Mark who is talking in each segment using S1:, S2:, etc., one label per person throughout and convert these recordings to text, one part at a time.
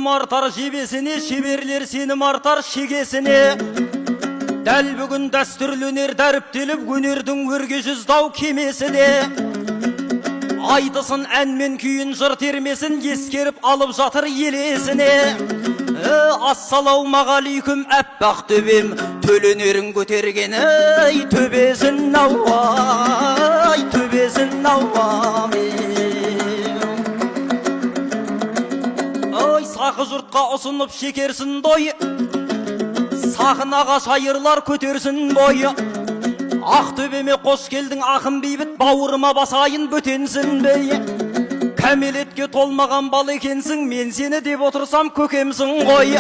S1: өнім артар жебесіне, шеберлер сенім артар шегесіне. Дәл бүгін дәстүрлі өнер дәріптеліп, өнердің өрге жүздау кемесіне. Айтысын әнмен күйін жыр термесін, ескеріп алып жатыр елесіне. Ассалаумағалейкум әппақ төбем, төленерін көтерген, ай төбесін ауа, төбесін ауа. Сақы жұртқа ұсынып шекерсін дой, сақынаға шайырлар көтерсін бой. Ақ төбеме қош келдің ақын бейбіт, бауырыма басайын бөтенсін бей. Кәмелетке толмаған бал екенсің, мен сені деп отырсам көкемсің ғой.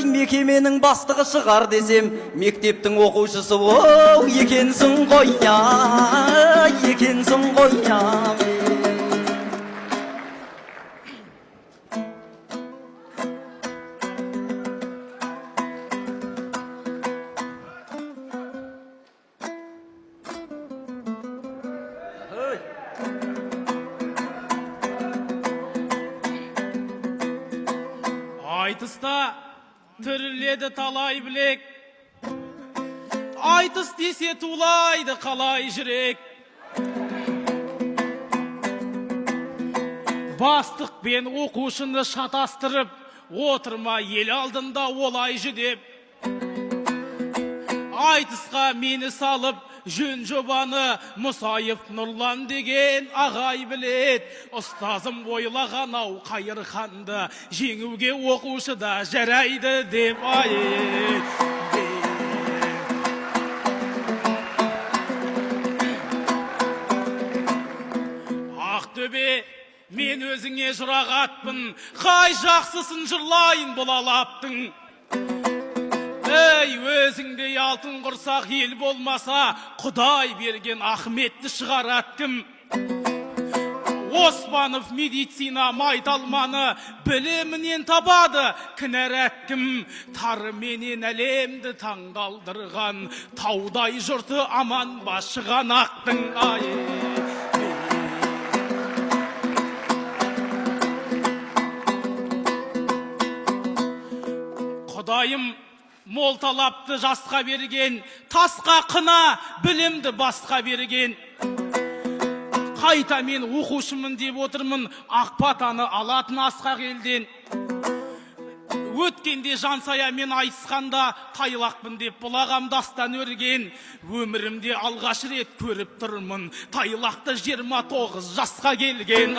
S1: Мекеменің бастығы шығар десем, мектептің оқушысы оу екенсің ғой, екенсің ғой.
S2: Айтыста түріледі талай білек, айтыс десе тулайды қалай жүрек. Бастық пен оқушыны шатастырып, отырма ел алдында олай жүдеп. Айтысқа мені салып, жөн жобаны Мұсайып Нұрлан деген ағай білет. Ұстазым ойлаған ау Қайырханды, жеңуге оқушы да жарайды деп. Ақтөбе, мен өзіңе жұрағатпын, қай жақсысын жырлайын бұл алаптың. Өзіңдей алтын құрсақ ел болмаса, Құдай берген Ахметті шығараттым. Оспанов медицина майталманы, білімінен табады кінәрәттім. Тары менен әлемді таңдалдырған, таудай жұрты аман басшыған ақтың. Құдайым мол талапты жасқа берген, тасқа қына білімді басқа берген. Қайта мен оқушымын деп отырмын, Ақбатаны алатын асқақ елден. Өткенде жансаямен айтысқанда, тайлақпын деп бұлағам дастан өрген. Өмірімде алғаш рет көріп тұрмын, тайлақты 29 жасқа келген.